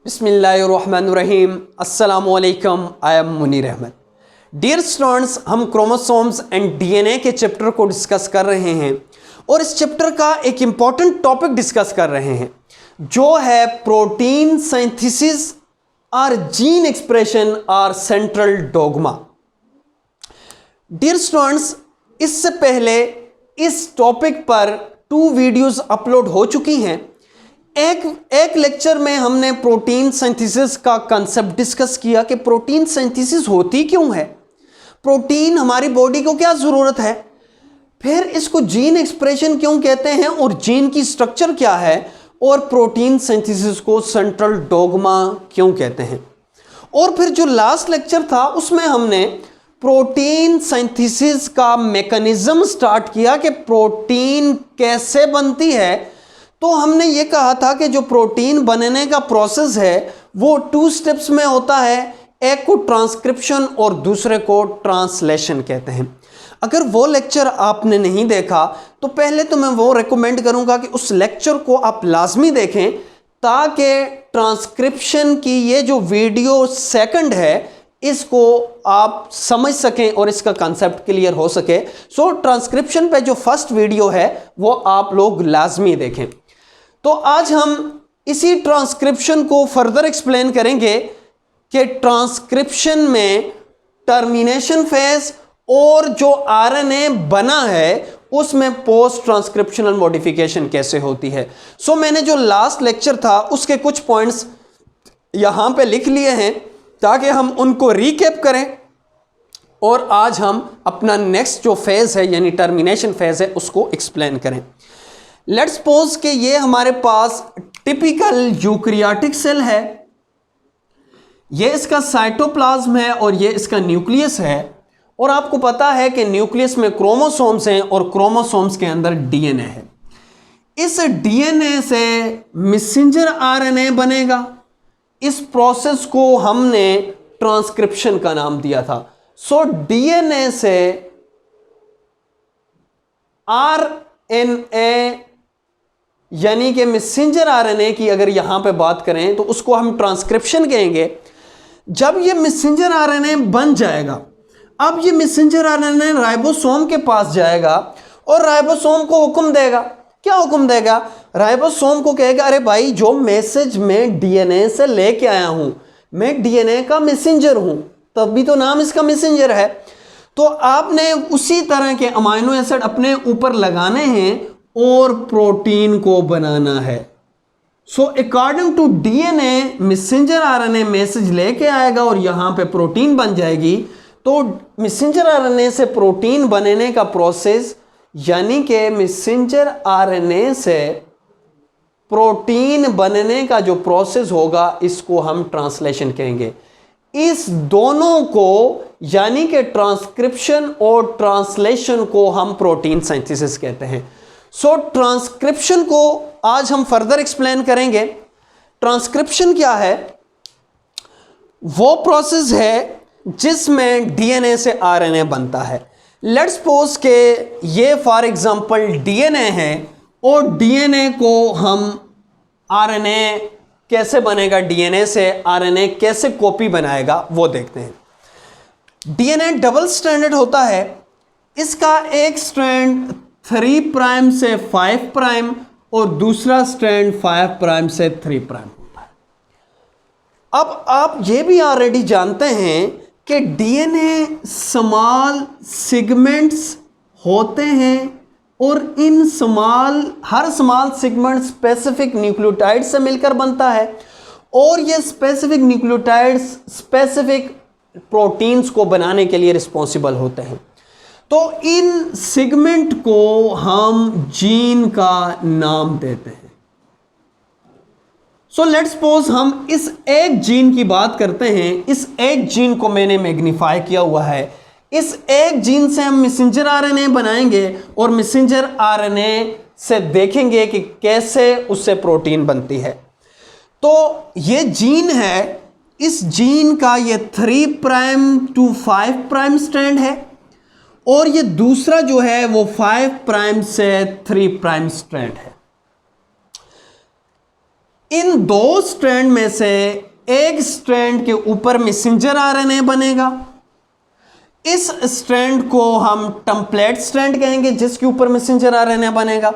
बिस्मिल्लाहिर्रहमानिर्रहीम अस्सलामुअलैकुम। I am Munir Ahmad. Dear students, हम क्रोमोसोम्स एंड डीएनए के चैप्टर को डिस्कस कर रहे हैं और इस चैप्टर का एक इम्पॉर्टेंट टॉपिक डिस्कस कर रहे हैं जो है प्रोटीन सिंथेसिस और जीन एक्सप्रेशन और सेंट्रल डोगमा। डियर स्टूडेंट्स, इससे पहले इस टॉपिक पर 2 वीडियोस अपलोड हो चुकी हैं। एक लेक्चर में हमने प्रोटीन सिंथेसिस का कंसेप्ट डिस्कस किया कि प्रोटीन सिंथेसिस होती क्यों है, प्रोटीन हमारी बॉडी को क्या ज़रूरत है, फिर इसको जीन एक्सप्रेशन क्यों कहते हैं और जीन की स्ट्रक्चर क्या है, और प्रोटीन सिंथेसिस को सेंट्रल डोगमा क्यों कहते हैं। और फिर जो लास्ट लेक्चर था उसमें हमने प्रोटीन सिंथेसिस का मैकेनिज्म स्टार्ट किया कि प्रोटीन कैसे बनती है। तो हमने ये कहा था कि जो प्रोटीन बनने का प्रोसेस है वो 2 स्टेप्स में होता है, एक को ट्रांसक्रिप्शन और दूसरे को ट्रांसलेशन कहते हैं। अगर वो लेक्चर आपने नहीं देखा तो पहले तो मैं वो रेकमेंड करूंगा कि उस लेक्चर को आप लाजमी देखें ताकि ट्रांसक्रिप्शन की ये जो वीडियो सेकंड है इसको आप समझ सकें और इसका कंसेप्ट क्लियर हो सके। सो ट्रांसक्रिप्शन पे जो फर्स्ट वीडियो है वो आप लोग लाजमी देखें। तो आज हम इसी ट्रांसक्रिप्शन को फर्दर एक्सप्लेन करेंगे कि ट्रांसक्रिप्शन में टर्मिनेशन फेज और जो आरएनए बना है उसमें पोस्ट ट्रांसक्रिप्शनल मॉडिफिकेशन कैसे होती है। सो मैंने जो लास्ट लेक्चर था उसके कुछ पॉइंट्स यहां पे लिख लिए हैं ताकि हम उनको रीकैप करें और आज हम अपना नेक्स्ट जो फेज है यानी टर्मिनेशन फेज है उसको एक्सप्लेन करें। लेट्स सपोज कि ये हमारे पास टिपिकल यूकैरियोटिक सेल है, ये इसका साइटोप्लाज्म है और ये इसका न्यूक्लियस है। और आपको पता है कि न्यूक्लियस में क्रोमोसोम्स हैं और क्रोमोसोम्स के अंदर डीएनए है। इस डीएनए से मैसेंजर आरएनए बनेगा। इस प्रोसेस को हमने ट्रांसक्रिप्शन का नाम दिया था। सो डीएनए से आरएनए यानी कि मैसेंजर आरएनए की अगर यहां पे बात करें तो उसको हम ट्रांसक्रिप्शन कहेंगे। जब ये मैसेंजर आरएनए बन जाएगा, अब ये मैसेंजर आरएनए राइबोसोम के पास जाएगा और राइबोसोम को हुक्म देगा। क्या हुक्म देगा? राइबोसोम को कहेगा अरे भाई जो मैसेज मैं डीएनए से लेके आया हूं, मैं डीएनए का मैसेंजर हूं, तभी तो नाम इसका मैसेंजर है। तो आपने उसी तरह के अमाइनो एसिड अपने ऊपर लगाने हैं और प्रोटीन को बनाना है। So according to DNA messenger RNA message लेके आएगा और यहां पे प्रोटीन बन जाएगी। तो मैसेंजर आरएनए से प्रोटीन बनने का प्रोसेस यानी कि मैसेंजर आरएनए से प्रोटीन बनने का जो प्रोसेस होगा इसको हम ट्रांसलेशन कहेंगे। इस दोनों को यानी कि ट्रांसक्रिप्शन और ट्रांसलेशन को हम प्रोटीन सिंथेसिस कहते हैं। सो ट्रांसक्रिप्शन को आज हम फर्दर एक्सप्लेन करेंगे। ट्रांसक्रिप्शन क्या है? वो प्रोसेस है जिसमें डीएनए से आरएनए बनता है। लेट्स सपोज के ये फॉर एग्जांपल डीएनए है और डीएनए को हम आरएनए कैसे बनेगा, डीएनए से आरएनए कैसे कॉपी बनाएगा वो देखते हैं। डीएनए डबल स्ट्रैंडेड होता है। इसका एक स्ट्रैंड 3 प्राइम से 5 प्राइम और दूसरा स्ट्रैंड 5 प्राइम से 3 प्राइम होता है। अब आप ये भी ऑलरेडी जानते हैं कि डीएनए स्मॉल सेगमेंट्स होते हैं और इन हर स्मॉल सेगमेंट स्पेसिफिक न्यूक्लियोटाइड से मिलकर बनता है और ये स्पेसिफिक न्यूक्लियोटाइड्स स्पेसिफिक प्रोटीन्स को बनाने के लिए रिस्पॉन्सिबल होते हैं। तो इन सेगमेंट को हम जीन का नाम देते हैं। सो लेट्स सपोज हम इस एक जीन की बात करते हैं। इस एक जीन को मैंने मैग्नीफाई किया हुआ है। इस एक जीन से हम मैसेंजर आरएनए बनाएंगे और मैसेंजर आरएनए से देखेंगे कि कैसे उससे प्रोटीन बनती है। तो ये जीन है, इस जीन का ये 3 प्राइम टू 5 प्राइम स्ट्रैंड है और ये दूसरा जो है वो 5 प्राइम से 3 प्राइम स्ट्रैंड है। इन दो स्ट्रैंड में से एक स्ट्रैंड के ऊपर मैसेंजर आरएनए बनेगा। इस स्ट्रैंड को हम टेम्पलेट स्ट्रैंड कहेंगे जिसके ऊपर मैसेंजर आरएनए बनेगा,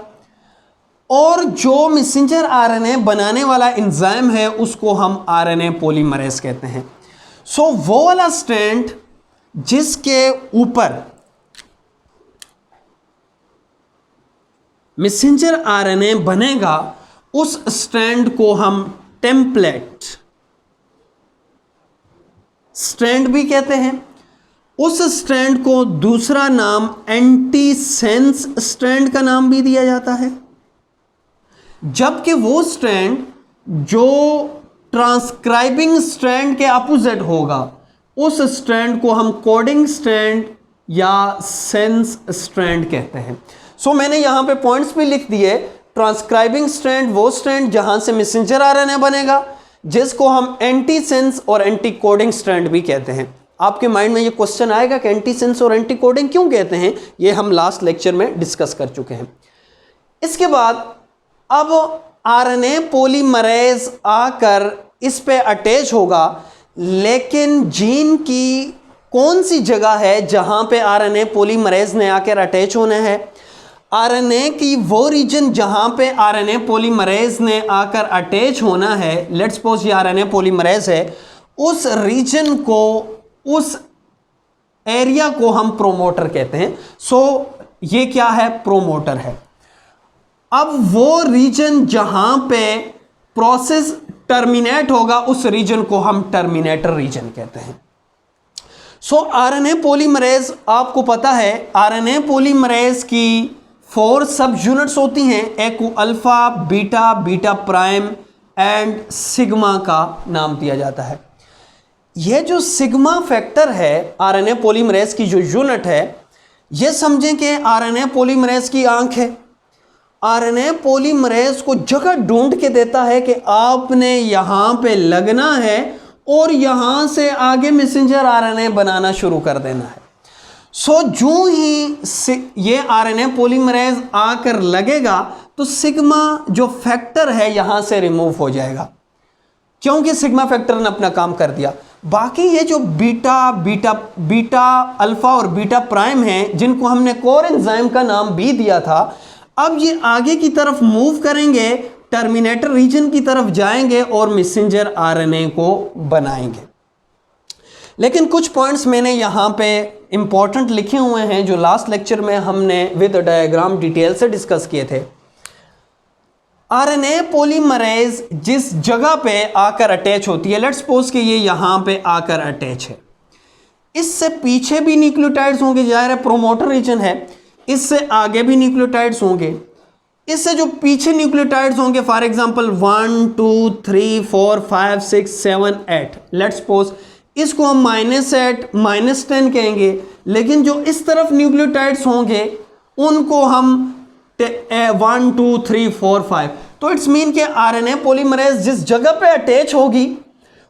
और जो मैसेंजर आरएनए बनाने वाला एंजाइम है उसको हम आरएनए पॉलीमरेज कहते हैं। सो वो वाला स्ट्रैंड जिसके ऊपर मैसेंजर आरएनए बनेगा उस स्ट्रैंड को हम टेम्पलेट स्ट्रैंड भी कहते हैं। उस स्ट्रैंड को दूसरा नाम एंटीसेंस स्ट्रैंड का नाम भी दिया जाता है, जबकि वो स्ट्रैंड जो ट्रांसक्राइबिंग स्ट्रैंड के अपोजिट होगा उस स्ट्रैंड को हम कोडिंग स्ट्रैंड या सेंस स्ट्रैंड कहते हैं। सो मैंने यहां पे पॉइंट्स भी लिख दिए। ट्रांसक्राइबिंग स्ट्रैंड वो स्ट्रैंड जहां से मैसेंजर आरएनए बनेगा जिसको हम एंटीसेंस और एंटी कोडिंग स्ट्रैंड भी कहते हैं। आपके माइंड में ये क्वेश्चन आएगा कि एंटीसेंस और एंटी कोडिंग क्यों कहते हैं, ये हम लास्ट लेक्चर में डिस्कस कर चुके हैं। इसके बाद अब आरएनए पॉलीमरेज आकर इस पे अटैच होगा, लेकिन जीन की कौन सी जगह है जहां पे आरएनए पॉलीमरेज ने आकर अटैच होना है। आरएनए की वो रीजन जहां पे आरएनए पॉलीमरेज ने आकर अटैच होना है, लेट्स सपोज ये आरएनए पॉलीमरेज है, उस रीजन को, उस एरिया को हम प्रोमोटर कहते हैं। सो ये क्या है, प्रोमोटर है। अब वो रीजन जहां पे प्रोसेस टर्मिनेट होगा उस रीजन को हम टर्मिनेटर रीजन कहते हैं। सो आरएनए पॉलीमरेज, आपको पता है आरएनए पॉलीमरेज की 4 सब यूनिट्स होती हैं। एक को alpha, beta, beta prime and sigma का नाम दिया जाता है। यह जो सिग्मा फैक्टर है आरएनए पॉलीमरेज की जो यूनिट है, यह समझें कि आरएनए पॉलीमरेज की आंख है। आरएनए पॉलीमरेज को जगह ढूंढ के देता है कि आपने यहां पे लगना है और यहां से आगे मैसेंजर आरएनए बनाना शुरू कर देना है। सो जो ही ये आरएनए पॉलीमरेज आकर लगेगा तो सिग्मा जो फैक्टर है यहां से रिमूव हो जाएगा, क्योंकि सिग्मा फैक्टर ने अपना काम कर दिया। बाकी ये जो बीटा अल्फा और बीटा प्राइम हैं, जिनको हमने कोर एंजाइम का नाम भी दिया था, अब ये आगे की तरफ मूव करेंगे, टर्मिनेटर रीजन की तरफ जाएंगे और मैसेंजर आरएनए को बनाएंगे। लेकिन कुछ पॉइंट्स मैंने यहाँ पे इंपॉर्टेंट लिखे हुए हैं जो लास्ट लेक्चर में हमने विद डायग्राम डिटेल से डिस्कस किए थे। आरएनए पॉलीमरेज जिस जगह पे आकर अटैच होती है, लेट्स सपोज कि ये यहाँ पे आकर अटैच है, इससे पीछे भी न्यूक्लियोटाइड्स होंगे, जाहिर है प्रोमोटर रीजन है, इससे आगे भी न्यूक्लियोटाइड्स होंगे, इससे जो पीछे न्यूक्लियोटाइड्स होंगे फॉर एग्जांपल 1 2 3 4 5 6 7 8, लेट्स सपोज इसको हम -8 -10 कहेंगे, लेकिन जो इस तरफ न्यूक्लियोटाइड्स होंगे उनको हम 1 2 3 4 5। तो इट्स मीन कि आरएनए पॉलीमरेज जिस जगह पे अटैच होगी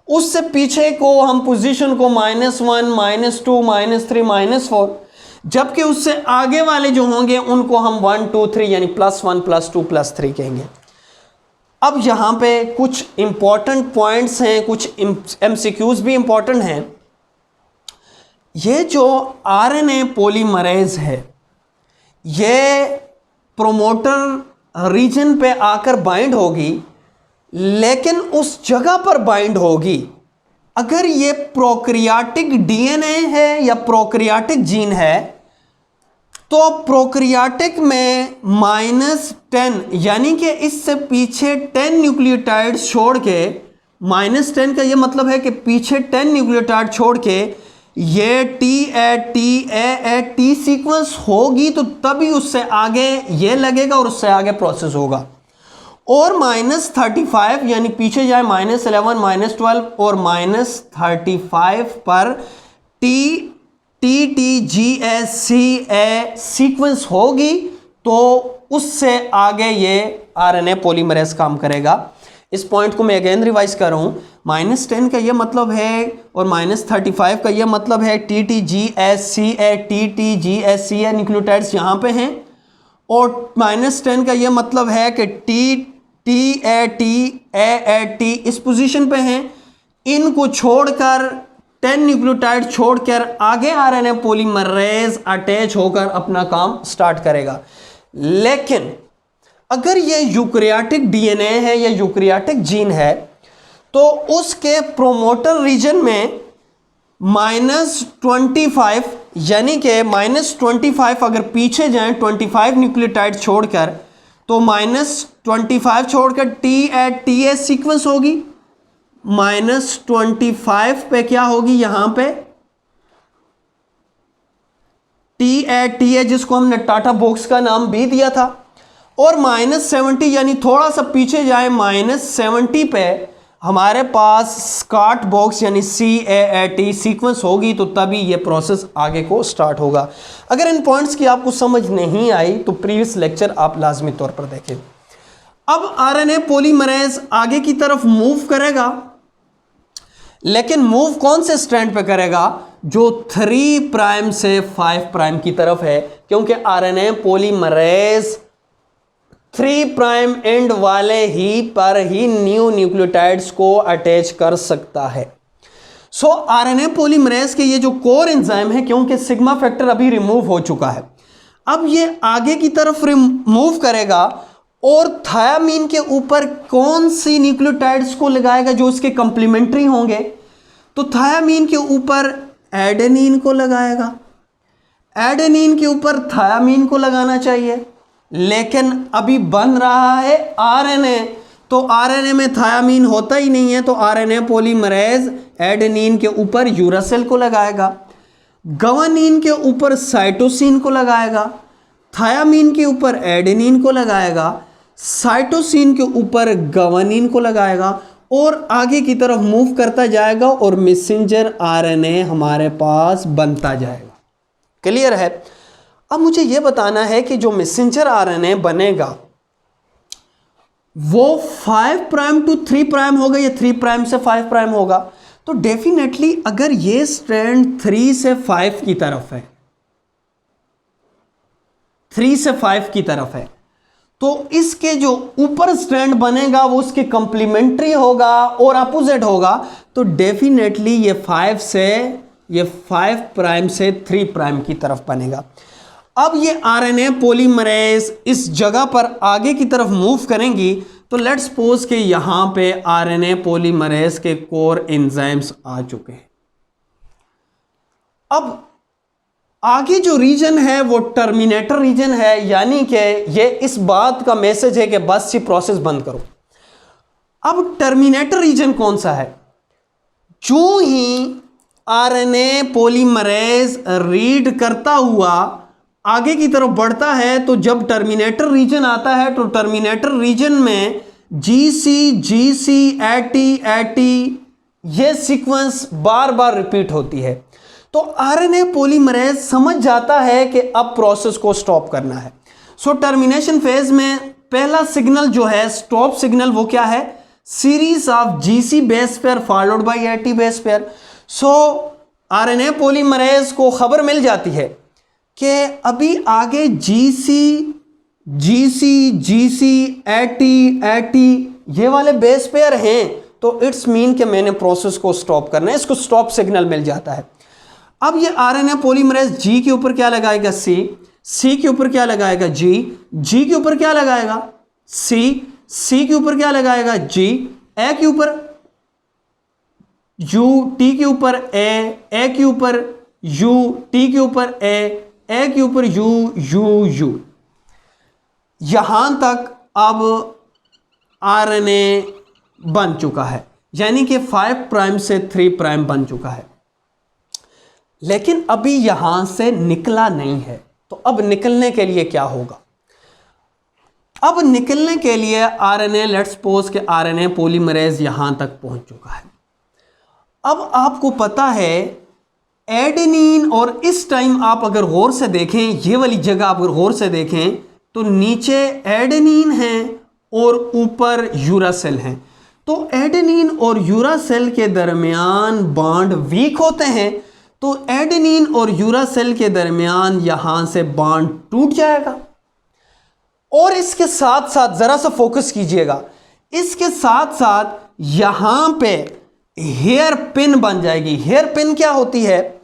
उससे पीछे को हम पोजीशन को -1 -2 -3 -4, जबकि उससे आगे वाले जो होंगे उनको हम 1 2 3 यानी +1 +2 +3 कहेंगे। अब यहाँ पे कुछ इंपॉर्टेंट पॉइंट्स हैं, कुछ एमसीक्यूज भी इंपॉर्टेंट हैं। ये जो आरएनए पॉलीमरेज है ये प्रोमोटर रीजन पे आकर बाइंड होगी, लेकिन उस जगह पर बाइंड होगी अगर ये प्रोकैरियोटिक डीएनए है या प्रोकैरियोटिक जीन है, तो प्रोकैरियोटिक में -10 यानी कि इससे पीछे 10 न्यूक्लियोटाइड छोड़ के, -10 का ये मतलब है कि पीछे 10 न्यूक्लियोटाइड छोड़ के ये टी सीक्वेंस होगी तो तभी उससे आगे ये लगेगा और उससे आगे प्रोसेस होगा। और -35 यानी पीछे जाए -11 -12 और -35 पर TTGSCA सीक्वेंस होगी तो उससे आगे ये आरएनए पॉलीमरेज काम करेगा। इस पॉइंट को मैं अगेन रिवाइज कर रहा हूँ। -10 का ये मतलब है और -35 का ये मतलब है TTGSCA न्यूक्लियोटाइड्स यहाँ पे हैं, और -10 का ये मतलब है कि TAT इस पोजीशन पे हैं। इनको छोड़कर 10 न्यूक्लियोटाइड छोड़कर आगे आरएनए पॉलीमरेज अटैच होकर अपना काम स्टार्ट करेगा। लेकिन अगर ये यूकैरियोटिक डीएनए है या यूकैरियोटिक जीन है तो उसके प्रोमोटर रीजन में -25 यानी कि -25 अगर पीछे जाएं 25 न्यूक्लियोटाइड छोड़कर तो -25 छोड़कर TATA सीक्वेंस होगी। -25 पे क्या होगी, यहां पे TATA जिसको हमने टाटा बॉक्स का नाम भी दिया था, और -70 यानी थोड़ा सा पीछे जाए -70 पे हमारे पास स्कॉट बॉक्स यानी CAAT सीक्वेंस होगी, तो तभी ये प्रोसेस आगे को स्टार्ट होगा। अगर इन पॉइंट्स की आपको समझ नहीं आई तो प्रीवियस लेक्चर आप लाजमी तौर पर देखें। अब आरएनए पॉलीमरेज आगे की तरफ मूव करेगा, लेकिन मूव कौन से स्ट्रैंड पे करेगा, जो 3 प्राइम से 5 प्राइम की तरफ है, क्योंकि आरएनए पॉलीमरेज 3 प्राइम एंड वाले ही पर ही न्यू न्यूक्लियोटाइड्स को अटैच कर सकता है। सो आरएनए पॉलीमरेज के ये जो कोर एंजाइम है, क्योंकि सिग्मा फैक्टर अभी रिमूव हो चुका है, अब ये आगे की तरफ मूव करेगा और थायामीन के ऊपर कौन सी न्यूक्लियोटाइड्स को लगाएगा जो इसके कंप्लीमेंट्री होंगे, तो थायामीन के ऊपर एडेनिन को लगाएगा, एडेनिन के ऊपर थायामीन को लगाना चाहिए, लेकिन अभी बन रहा है आरएनए, तो आरएनए में थायामीन होता ही नहीं है, तो आरएनए पॉलीमरेज एडेनिन के ऊपर यूरासिल को लगाएगा, गवानीन के ऊपर साइटोसिन को लगाएगा, थायामीन के ऊपर एडेनिन को लगाएगा, साइटोसिन के ऊपर गवानीन को लगाएगा और आगे की तरफ मूव करता जाएगा और मैसेंजर आरएनए हमारे पास बनता जाएगा। क्लियर है? अब मुझे यह बताना है कि जो मैसेंजर आरएनए बनेगा वो 5 प्राइम टू 3 प्राइम होगा या 3 प्राइम से 5 प्राइम होगा। तो डेफिनेटली अगर ये स्ट्रैंड 3 से 5 की तरफ है, 3 से 5 की तरफ है, तो इसके जो ऊपर स्ट्रैंड बनेगा वो उसके कंप्लीमेंट्री होगा और अपोजिट होगा, तो डेफिनेटली ये 5 प्राइम से 3 प्राइम की तरफ बनेगा। अब ये आरएनए पॉलीमरेज इस जगह पर आगे की तरफ मूव करेंगी, तो लेट्स सपोज कि यहां पे आरएनए पॉलीमरेज के कोर एंजाइम्स आ चुके हैं। अब आगे जो रीजन है वो टर्मिनेटर रीजन है, यानी कि ये इस बात का मैसेज है कि बस ये प्रोसेस बंद करो। अब टर्मिनेटर रीजन कौन सा है? जो ही आरएनए पॉलीमरेज रीड करता हुआ आगे की तरफ बढ़ता है, तो जब टर्मिनेटर रीजन आता है तो टर्मिनेटर रीजन में GC AT ये सीक्वेंस बार बार रिपीट होती है। तो आरएनए पॉलीमरेज समझ जाता है कि अब प्रोसेस को स्टॉप करना है। सो टर्मिनेशन फेज में पहला सिग्नल जो है स्टॉप सिग्नल, वो क्या है? Series of GC base pair followed by AT base pair. So RNA polymerase को खबर मिल जाती है कि अभी आगे GC AT ये वाले बेस पेयर हैं, तो इट्स मीन कि मैंने प्रोसेस को स्टॉप करना है, इसको स्टॉप सिग्नल मिल जाता है। अब ये आरएनए पॉलीमरेज G के ऊपर क्या लगाएगा? C के ऊपर क्या लगाएगा? G के ऊपर क्या लगाएगा? C के ऊपर क्या लगाएगा? G, A के ऊपर U, T के ऊपर A के ऊपर U, T के ऊपर A के ऊपर U। यहां तक अब आरएनए बन चुका है, यानी कि 5 प्राइम से 3 प्राइम बन चुका है, लेकिन अभी यहां से निकला नहीं है। तो अब निकलने के लिए क्या होगा? अब निकलने के लिए आरएनए, लेट्स सपोज कि आरएनए पॉलीमरेज यहां तक पहुंच चुका है। अब आपको पता है एडेनिन, और इस टाइम आप अगर गौर से देखें, ये वाली जगह आप अगर गौर से देखें तो नीचे एडेनिन है और ऊपर यूरासिल है। तो एडेनिन और यूरासिल के दरमियान बॉन्ड वीक होते हैं, तो एडेनिन और यूरासिल के दरमियान यहां से बॉन्ड टूट जाएगा। और इसके साथ साथ जरा सा फोकस कीजिएगा, इसके साथ साथ यहां पे हेयर पिन बन जाएगी। हेयर पिन क्या होती है?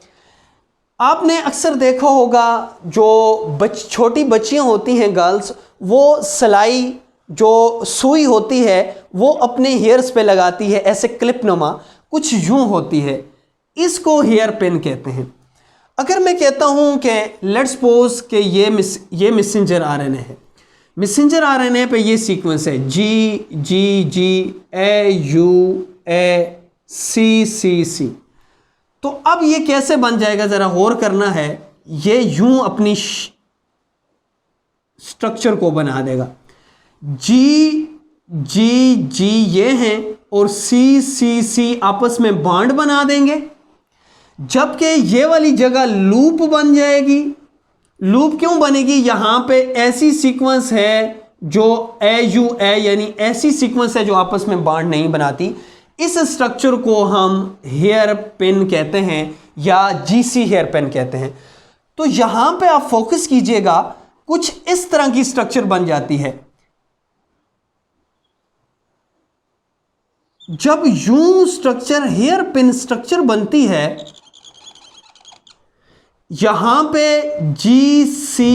आपने अक्सर देखा होगा जो छोटी बच्चियां होती हैं गर्ल्स, वो सिलाई जो सुई होती है वो अपने हेयर्स पे लगाती है, ऐसे क्लिप नुमा कुछ यूं होती है, इसको हेयर पिन कहते हैं। अगर मैं कहता हूं कि लेट्स सपोज कि ये मैसेंजर आरएनए है, मैसेंजर आरएनए पे ये सीक्वेंस है G A U A C। तो अब ये कैसे बन जाएगा जरा गौर करना है। ये यूं अपनी स्ट्रक्चर को बना देगा, G ये हैं और C आपस में बॉन्ड बना देंगे, जबकि ये वाली जगह लूप बन जाएगी। लूप क्यों बनेगी? यहां पे ऐसी सीक्वेंस है जो AUA यानी ऐसी सीक्वेंस है जो आपस में बॉन्ड नहीं बनाती। इस स्ट्रक्चर को हम हेयर पिन कहते हैं या GC हेयर पिन कहते हैं। तो यहां पे आप फोकस कीजिएगा, कुछ इस तरह की स्ट्रक्चर बन जाती है। जब यूं स्ट्रक्चर हेयर पिन स्ट्रक्चर बनती है, यहां पे GC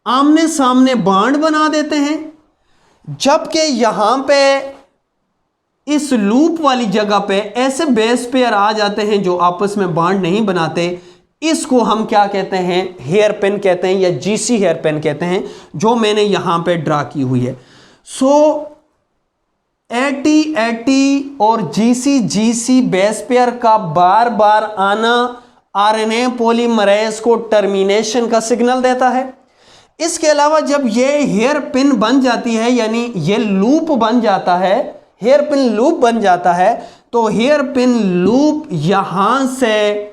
आमने सामने बॉन्ड बना देते हैं, जबकि यहां पे इस लूप वाली जगह पे ऐसे बेस पेयर आ जाते हैं जो आपस में बॉन्ड नहीं बनाते। इसको हम क्या कहते हैं? हेयर पिन कहते हैं या GC हेयर पिन कहते हैं, जो मैंने यहां पे ड्रा की हुई है। सो AT और GC बेस पेयर का बार बार आना आरएनए पॉलीमरेज को टर्मिनेशन का सिग्नल देता है। इसके अलावा जब ये हेयर पिन बन जाती है, यानी ये लूप बन जाता है, हेयर पिन लूप बन जाता है, तो हेयर पिन लूप यहां से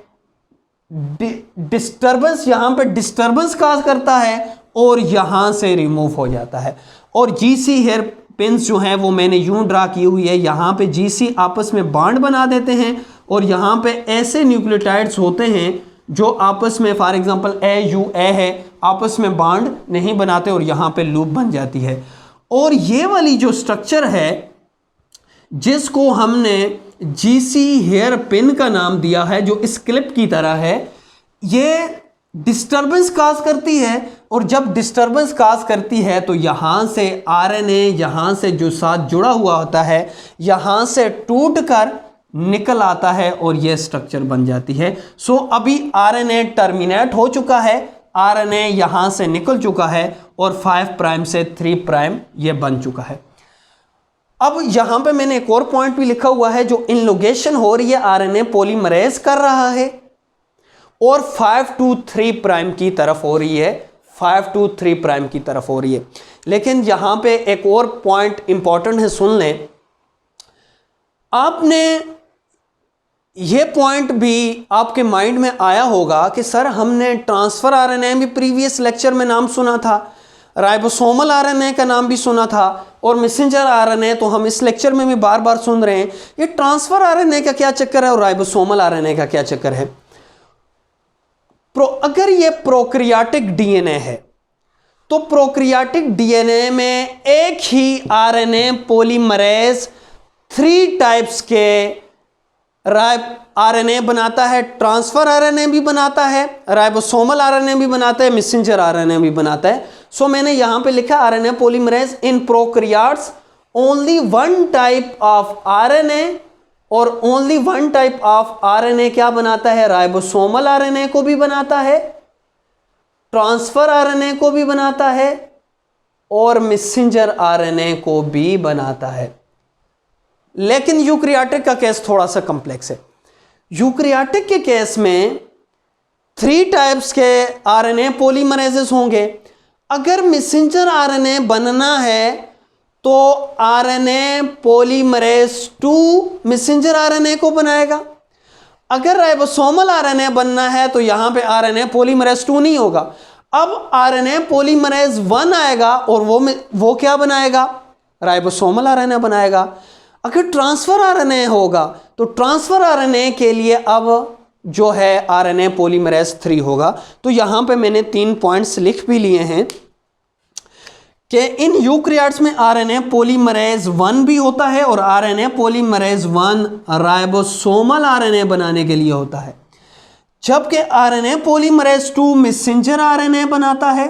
डिस्टर्बेंस, यहां पे डिस्टर्बेंस काज करता है और यहां से रिमूव हो जाता है। और GC हेयर पिन्स जो हैं वो मैंने यूं ड्रा की हुई है, यहां पे GC आपस में बॉन्ड बना देते हैं और यहां पे ऐसे न्यूक्लियोटाइड्स होते हैं जो आपस में, फॉर एग्जांपल AUA है, आपस में बॉन्ड नहीं बनाते और यहां पे लूप बन जाती है। और ये वाली जो स्ट्रक्चर है जिसको हमने GC हेयर पिन का नाम दिया है, जो इस क्लिप की तरह है, ये डिस्टर्बेंस काज करती है। और जब डिस्टर्बेंस काज करती है तो यहां से आरएनए, यहां से जो साथ जुड़ा हुआ होता है, यहां से टूटकर निकल आता है और यह स्ट्रक्चर बन जाती है। सो अभी आरएनए टर्मिनेट हो चुका है, आरएनए यहां से निकल चुका है और 5 प्राइम से 3 प्राइम यह बन चुका है। अब यहां पे मैंने एक और पॉइंट भी लिखा हुआ है, जो इनलोगेशन हो रही है आरएनए पॉलीमरेज कर रहा है और 5 to 3 प्राइम की तरफ हो रही है, 5 to 3 प्राइम की तरफ हो रही है। लेकिन यहां पे एक और पॉइंट इंपॉर्टेंट है, सुन लें। आपने ये पॉइंट भी आपके माइंड में आया होगा कि सर हमने ट्रांसफर आरएनए भी प्रीवियस लेक्चर में नाम सुना था, राइबोसोमल आरएनए का नाम भी सुना था, और मैसेंजर आरएनए तो हम इस लेक्चर में भी बार बार सुन रहे हैं। ये ट्रांसफर आरएनए का क्या चक्कर है और राइबोसोमल आरएनए का क्या चक्कर है? अगर ये प्रोकैरियोटिक डीएनए है तो प्रोकैरियोटिक डीएनए में एक ही आरएनए पॉलीमरेज 3 टाइप्स के आरएनए बनाता है। ट्रांसफर आरएनए भी बनाता है, राइबोसोमल आरएनए भी बनाता है, मैसेंजर आरएनए भी बनाता है। सो मैंने यहां पे लिखा RNA polymerase in prokaryotes only 1 type of RNA, और ओनली 1 टाइप ऑफ आरएनए क्या बनाता है? राइबोसोमल आरएनए को भी बनाता है, ट्रांसफर आरएनए को भी बनाता है और मैसेंजर आरएनए को भी बनाता है। लेकिन यूकैरियोटिक का केस थोड़ा सा कॉम्प्लेक्स है। यूकैरियोटिक के केस में 3 टाइप्स के आरएनए पॉलीमरेजेस होंगे। अगर मैसेंजर आरएनए बनना है तो आरएनए पॉलीमरेज 2 मैसेंजर आरएनए को बनाएगा। अगर राइबोसोमल आरएनए बनना है तो यहां पे आरएनए पॉलीमरेज 2 नहीं होगा। अब आरएनए पॉलीमरेज 1 आएगा और वो क्या बनाएगा? राइबोसोमल आरएनए बनाएगा। अगर ट्रांसफर आरएनए होगा तो ट्रांसफर आरएनए के लिए अब जो है आरएनए पॉलीमरेज 3 होगा। तो यहां पे मैंने 3 पॉइंट्स लिख भी लिए हैं। कि इन यूकैरियोट्स में आरएनए पॉलीमरेज 1 भी होता है और आरएनए पॉलीमरेज 1 राइबोसोमल आरएनए बनाने के लिए होता है, जबकि आरएनए पॉलीमरेज 2 मैसेंजर आरएनए बनाता है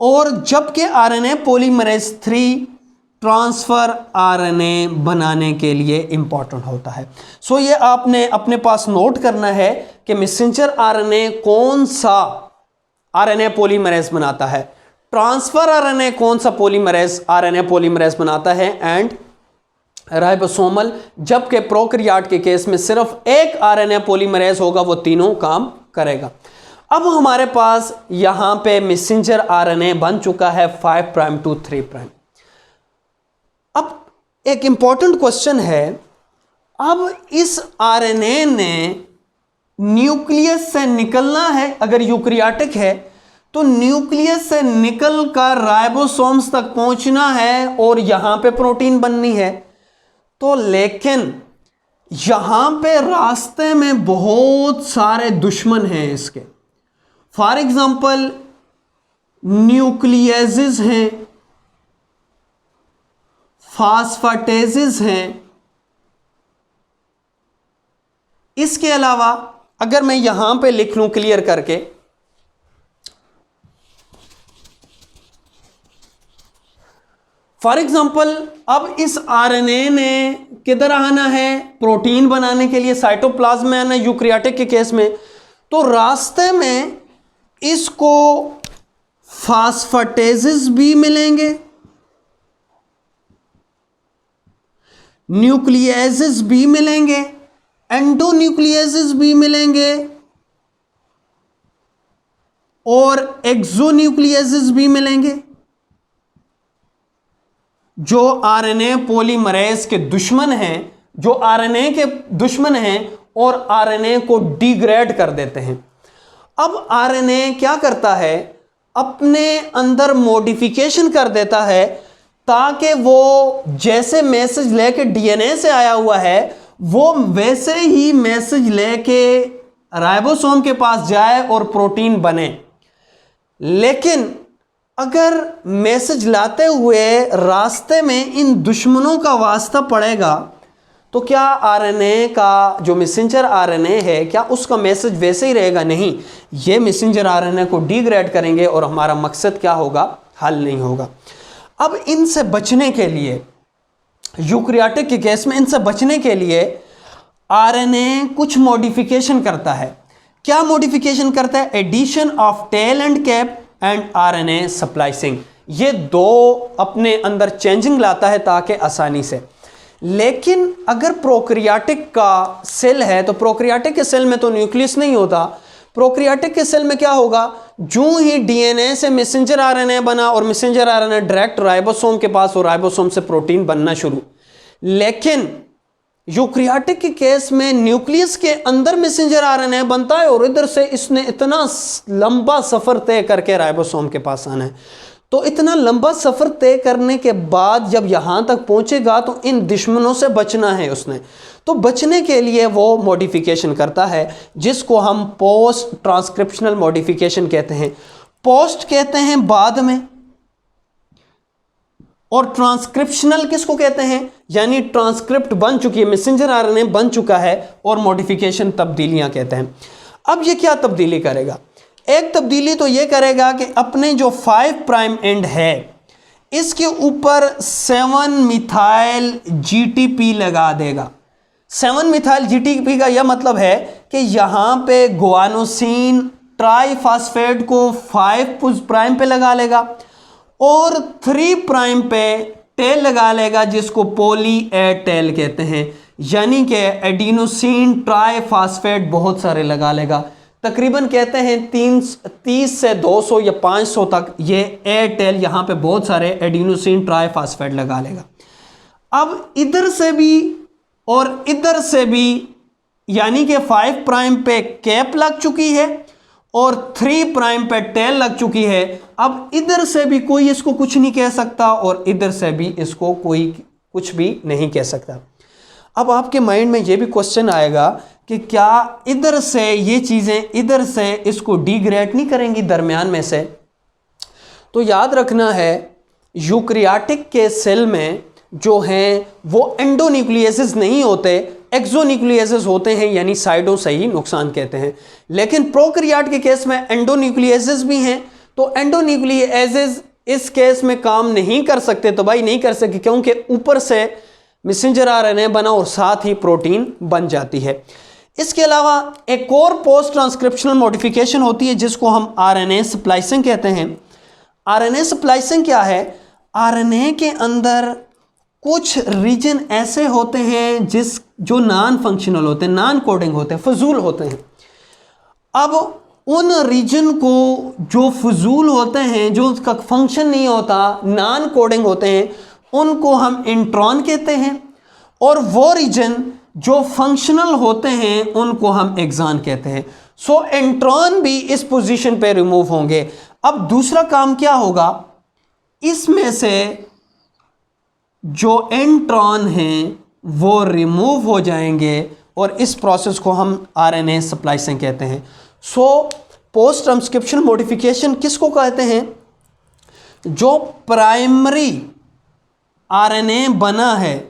और जबकि आरएनए पॉलीमरेज 3 ट्रांसफर आरएनए बनाने के लिए इंपॉर्टेंट होता है। सो ये आपने अपने पास नोट करना है कि मैसेंजर आरएनए कौन सा आरएनए पॉलीमरेज बनाता है, ट्रांसफर आरएनए कौन सा पॉलीमरेज आरएनए पॉलीमरेज बनाता है, एंड राइबोसोमल, जबकि प्रोकैरियोट के केस में सिर्फ एक आरएनए पॉलीमरेज होगा, वो तीनों काम करेगा। अब हमारे पास यहां पे मैसेंजर आरएनए बन चुका है 5 प्राइम टू 3 प्राइम। अब एक इंपॉर्टेंट क्वेश्चन है, अब इस आरएनए ने न्यूक्लियस से निकलना है, अगर यूकैरियोटिक है तो न्यूक्लियस से निकल कर राइबोसोम्स तक पहुंचना है और यहां पे प्रोटीन बननी है। तो लेकिन यहां पे रास्ते में बहुत सारे दुश्मन हैं इसके। फॉर एग्जांपल न्यूक्लियेजेस हैं, फास्फेटेजेस हैं। इसके अलावा अगर मैं यहां पे लिख लूं क्लियर करके, फॉर एग्जाम्पल अब इस आरएनए ने किधर आना है, प्रोटीन बनाने के लिए साइटोप्लाज्म में आना है यूकैरियोटिक के केस में। तो रास्ते में इसको फास्फेटेजेस भी मिलेंगे, न्यूक्लियेजेस भी मिलेंगे, एंडोन्यूक्लियेजेस भी मिलेंगे और एक्सोन्यूक्लियेजेस भी मिलेंगे, जो आरएनए पॉलीमरेज के दुश्मन हैं, जो आरएनए के दुश्मन हैं और आरएनए को डिग्रेड कर देते हैं। अब आरएनए क्या करता है, अपने अंदर मॉडिफिकेशन कर देता है ताकि वो जैसे मैसेज लेके डीएनए से आया हुआ है वो वैसे ही मैसेज लेके राइबोसोम के पास जाए और प्रोटीन बने। लेकिन अगर मैसेज लाते हुए रास्ते में इन दुश्मनों का वास्ता पड़ेगा तो क्या आरएनए का जो मैसेंजर आरएनए है, क्या उसका मैसेज वैसे ही रहेगा? नहीं, ये मैसेंजर आरएनए को डिग्रेड करेंगे और हमारा मकसद क्या होगा, हल नहीं होगा। अब इनसे बचने के लिए, यूकैरियोटिक के केस में इनसे बचने के लिए आरएनए कुछ मॉडिफिकेशन करता है। क्या मॉडिफिकेशन करता है? Addition of tail and cap and RNA splicing. ये दो अपने अंदर चेंजिंग लाता है ताकि आसानी से। लेकिन अगर प्रोकैरियोटिक का सेल है तो प्रोकैरियोटिक के सेल में तो न्यूक्लियस नहीं होता। प्रोकैरियोटिक के सेल में क्या होगा, जो ही डीएनए से मैसेंजर आरएनए बना और मैसेंजर आरएनए डायरेक्ट राइबोसोम के पास और राइबोसोम से प्रोटीन बनना शुरू। लेकिन यूकैरियोटिक के केस में न्यूक्लियस के अंदर मैसेंजर आरएनए बनता है और इधर से इसने इतना लंबा सफर तय करके राइबोसोम के पास आना है। तो इतना लंबा सफर तय करने के बाद जब यहां तक पहुंचेगा तो इन दुश्मनों से बचना है उसने। तो बचने के लिए वो मॉडिफिकेशन करता है जिसको हम पोस्ट ट्रांसक्रिप्शनल मॉडिफिकेशन कहते हैं। पोस्ट कहते हैं बाद में, और ट्रांसक्रिप्शनल किसको कहते हैं, यानी ट्रांसक्रिप्ट बन चुकी है, मैसेंजर आरएनए बन चुका है, और मॉडिफिकेशन तब्दीलियां कहते हैं। अब ये क्या तब्दीली करेगा? एक तब्दीली तो ये करेगा कि अपने जो 5 प्राइम एंड है इसके ऊपर 7 मिथाइल जीटीपी लगा देगा। 7 मिथाइल जीटीपी का यह मतलब है कि यहां पे गुआनोसिन ट्राइफॉस्फेट को 5 प्राइम पे लगा लेगा और 3 प्राइम पे टेल लगा लेगा जिसको पॉली ए टेल कहते हैं, यानी कि एडिनोसिन ट्राइफॉस्फेट बहुत सारे लगा लेगा। तकरीबन कहते हैं 30 से 200 या 500 तक ये ए टेल यहाँ पे बहुत सारे एडिनोसिन ट्राइफॉस्फेट लगा लेगा। अब इधर से भी और इधर से भी, यानी कि 5 प्राइम पे कैप लग चुकी है और 3 प्राइम पे टेल लग चुकी है। अब इधर से भी कोई इसको कुछ नहीं कह सकता और इधर से भी इसको कोई कुछ भी नहीं कह सकता। अब आपके माइंड में ये भी क्वेश्चन आएगा कि क्या इधर से ये चीज़ें इधर से इसको डिग्रेड नहीं करेंगी दरमियान में से? तो याद रखना है यूकैरियोटिक के सेल में जो हैं वो एंडोन्यूक्लियसेस नहीं होते, एक्सोन्यूक्लियसेस होते हैं, यानी साइडों से ही नुकसान कहते हैं। लेकिन प्रोकैरियोट के केस में एंडोन्यूक्लियसेस भी हैं, तो एंडोन्यूक्लियसेस इस केस में काम नहीं कर सकते, तबाही नहीं कर सकते, क्योंकि ऊपर से मैसेंजर आरएनए बना और साथ ही प्रोटीन बन जाती है। इसके अलावा एक और पोस्ट ट्रांसक्रिप्शनल मॉडिफिकेशन होती है जिसको हम आरएनए स्प्लाइसिंग कहते हैं। आरएनए स्प्लाइसिंग क्या है? आरएनए के अंदर कुछ रीजन ऐसे होते हैं जो नॉन फंक्शनल होते हैं, नॉन कोडिंग होते हैं, फजूल होते हैं। अब उन रीजन को जो फजूल होते हैं, जो उसका फंक्शन नहीं होता, नॉन कोडिंग होते हैं, उनको हम इंट्रॉन कहते हैं, और वो रीजन जो फंक्शनल होते हैं उनको हम एक्सॉन कहते हैं। सो इंट्रॉन भी इस पोजीशन पे रिमूव होंगे। अब दूसरा काम क्या होगा, इसमें से जो इंट्रॉन हैं वो रिमूव हो जाएंगे और इस प्रोसेस को हम आरएनए स्प्लाइसिंग कहते हैं। सो पोस्ट ट्रांसक्रिप्शनल मॉडिफिकेशन किसको कहते हैं? जो प्राइमरी आरएनए बना है,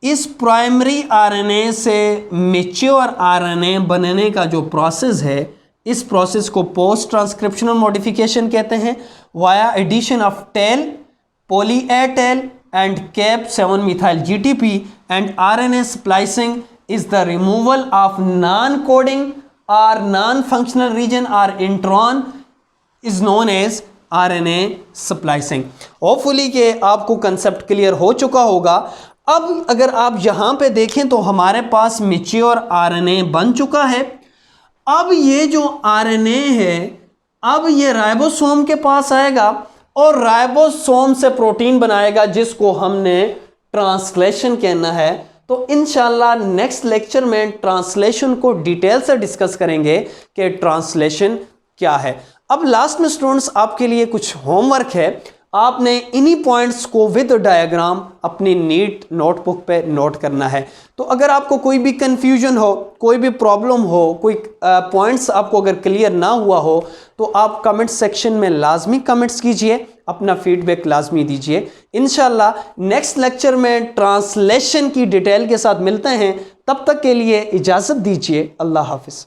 इस प्राइमरी आरएनए से मैच्योर आरएनए बनने का जो प्रोसेस है, इस प्रोसेस को पोस्ट ट्रांसक्रिप्शनल मॉडिफिकेशन कहते हैं। Via addition of tail, poly A tail and cap 7 methyl GTP and RNA splicing is the removal of non-coding or non-functional region or intron is known as RNA splicing। Hopefully कि आपको concept clear हो चुका होगा। अब अगर आप यहाँ पे देखें तो हमारे पास मैच्योर RNA बन चुका है। अब ये जो RNA है, अब ये राइबोसोम के पास आएगा और राइबोसोम से प्रोटीन बनाएगा जिसको हमने ट्रांसलेशन कहना है। तो इंशाल्लाह नेक्स्ट लेक्चर में ट्रांसलेशन को डिटेल से डिस्कस करेंगे कि ट्रांसलेशन क्या है। अब लास्ट में स्टूडेंट्स आपके लिए कुछ होमवर्क है। आपने इन्हीं पॉइंट्स को विद डायग्राम अपनी नीट नोटबुक पे नोट करना है। तो अगर आपको कोई भी कंफ्यूजन हो, कोई भी प्रॉब्लम हो, कोई पॉइंट्स आपको अगर क्लियर ना हुआ हो तो आप कमेंट सेक्शन में लाजमी कमेंट्स कीजिए, अपना फीडबैक लाजमी दीजिए। इंशाल्लाह नेक्स्ट लेक्चर में ट्रांसलेशन की डिटेल के साथ मिलते हैं। तब तक के लिए इजाज़त दीजिए। अल्लाह हाफिज़।